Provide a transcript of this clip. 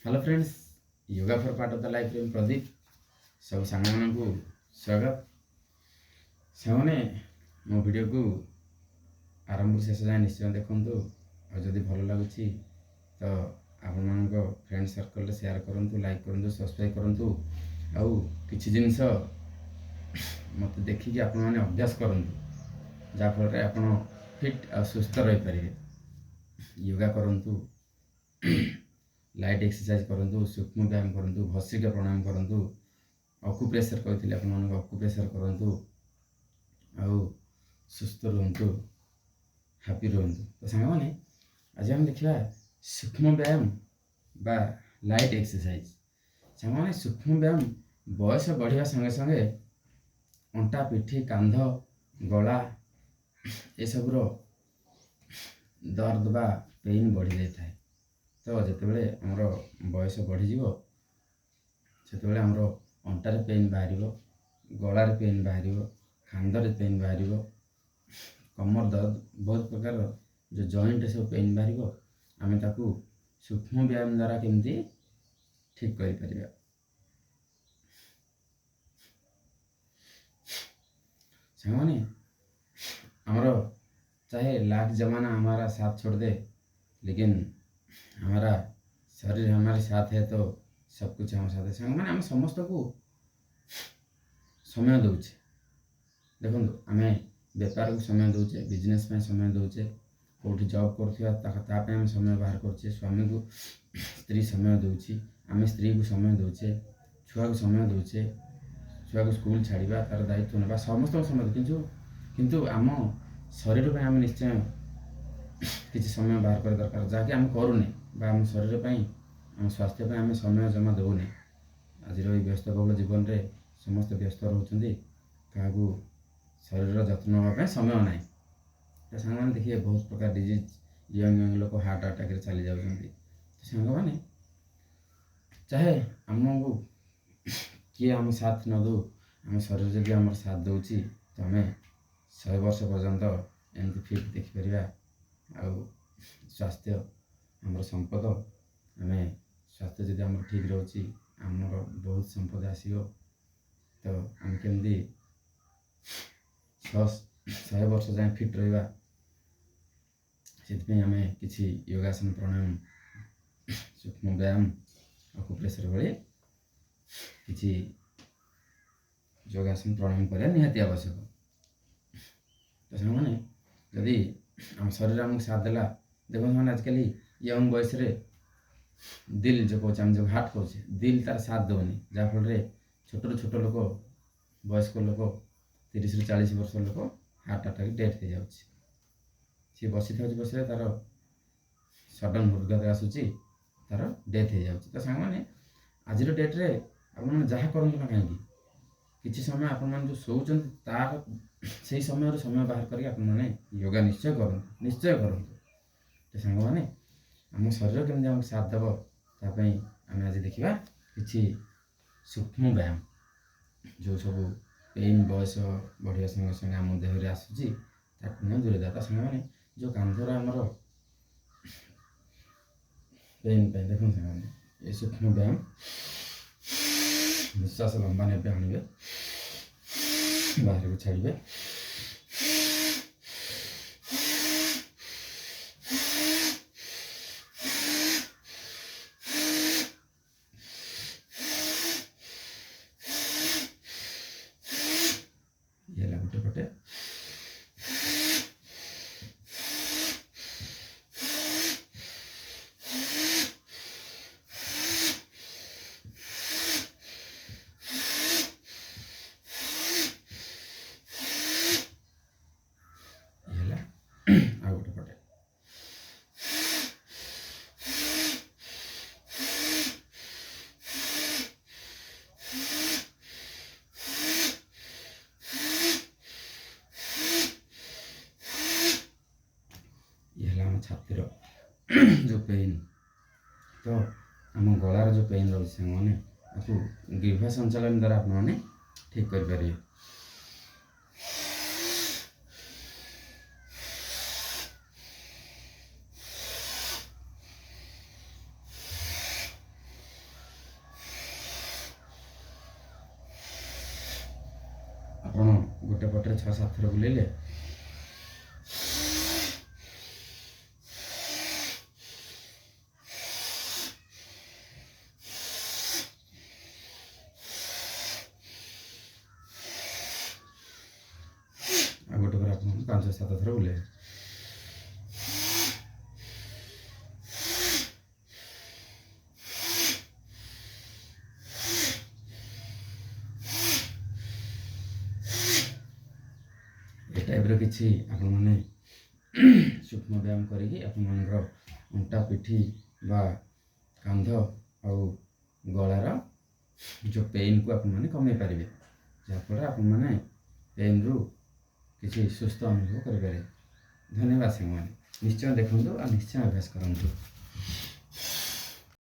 Hello friends, yoga for part of the life रे प्रदीप सब सांग को स्वागत। सामने मो वीडियो को आरंभ शेष जाए निश्चय देखूँ और जदि भल लगुच तो आपण मान फ्रेंड सर्कल शेयर करूँ, लाइक करूँ, सब्सक्राइब करूँ आउ किछि जिनस मत देखिए आपण मैंने अभ्यास करूँ जहाँफल आप फिट और सुस्थ रही पारे। योगा करूँ, लाइट एक्सरसाइज करूँ, सूक्ष्म व्यायाम करूँ, भस्त्रिका प्राणायाम करूँ, अकुप्रेशर कहते आप अकुप्रेशर करूँ आउ सुस्थ रुहतु, हैप्पी रुहतु। तो सांग मैंने आज हम देखा सूक्ष्म व्यायाम बा लाइट एक्सरसाइज। सांग मैंने सूक्ष्म व्यायाम बयस बढ़िया संगे संगे अंटा, पिठी, कांध, गला ये सबुर दर्द बा पेन बढ़ी जाए। तो जितेबाला आमर बयस बढ़ीज से आमर अंटार पेन बाहर, गलार पेन बाहर, खांदर पेन बाहर, कमर दर्द बहुत प्रकार जो जॉइंट सब पेन बाहर। आम ताकू सूक्ष्म व्यायाम द्वारा केमती ठीक कर सामने आमर चाहे लाख जमाना हमारा साथ छोड़ दे, लेकिन हमारा शरीर हमारे साथ है तो सब कुछ हमारे साथ है। सांग मैंने आम समस्त को समय दौचे। देखो आम बेपार को समय दौचे, बिजनेस में समय दौचे, कौटी जॉब कर समय बाहर करछे, स्वामी को स्त्री समय दौची, आम स्त्री को समय दौचे, छुआ को समय दौचे, छुआ को स्कूल छाड़ा तार दायित्व ना समस्त समय किंतु आम शरीर पर आम निश्चय किसी समय बाहर कर दरकार जहाँकि आम करूने आम शरीर आम स्वास्थ्य आम समय जमा देने। आज व्यस्तबहुल जीवन में समस्त व्यस्त रोचे, क्या शरीर जत्न नापी समय ना। तो सांग मैंने देखिए बहुत प्रकार डिजीज, यंग लोग हार्ट अटैक चली जाती। तो सांग मैंने चाहे आमको किए आम साथ न दो, आम शरीर जब आम साथ दौची तो आम 100 वर्ष पर्यंत एमती फिट देखिपर। आ स्वास्थ्य आमर संपद, आम स्वास्थ्य जब आम ठीक रोचे आमर बहुत संपद आसो। तो आम केमती 100 वर्ष जाए फिट रहा से आम कि योगासन, प्राणायाम, सूक्ष्म व्यायाम, अकुप्रेशर भाई किसी योगासन प्राणायाम करने निहाती आवश्यक। तो से जदि आम शरीर आमको साथ देला, देखो मैंने आजकल यंग बयस दिल जो कहे आम जो हार्ट कहे दिल तार साथ देनी, जहाँफल छोट छोट लोक, वयस्क लोक 30 ରୁ 40 वर्ष लोक हार्ट अटैक डेथ हो जाऊँगी। सी बसी था बस तार सडन हृदघात आसूसी, तार डेथ हो जाऊँगी। तो सांग मैंने आज डेट्रे आप जहाँ करूँ ना कहीं किसी समय आप जो शोचन तार से समय बाहर करके योगा निश्चय करूँ, निश्चय करूँ। तो सांग मैंने आम शरीर केमती आम साथ देव तापाई आम आज देखा कि सूक्ष्म व्यायाम जो सब पेन बयस बढ़िया संगे संगे आम देह आसूसी दूर था। सांग मैंने जो कांधर आमर पेन देखो सांग ये सूक्ष्म व्यायाम निश्वास लंबा ने आणवे, बाहर को छाड़े, ये गोटे पटे आ गोटे पटे ये आम छातीर जो पेन, तो आम गलार जो पेन रही से आपको ग्रीवा संचालन द्वारा आपने ठीक करें। 6-7 ଥର ବୁଲେଇଲେ ଆଉ ଗୋଟେ ପରେ ଆପଣ 5-7 ଥର ବୁଲେଇବେ। ଏ ଟାଇପ୍ର କିଛି ଆପଣମାନେ ସୂକ୍ଷ୍ମ ବ୍ୟାୟାମ କରିକି ଆପଣମାନଙ୍କର ଅଣ୍ଟା ପିଠି ବା କାନ୍ଧ ଆଉ ଗଳାର ଯେଉଁ ପେନ୍କୁ ଆପଣମାନେ କମେଇ ପାରିବେ, ଯାହାଫଳରେ ଆପଣମାନେ ପେନ୍ରୁ କିଛି ସୁସ୍ଥ ଅନୁଭବ କରିପାରିବେ। ଧନ୍ୟବାଦ ସାଙ୍ଗମାନେ, ନିଶ୍ଚୟ ଦେଖନ୍ତୁ ଆଉ ନିଶ୍ଚୟ ଅଭ୍ୟାସ କରନ୍ତୁ।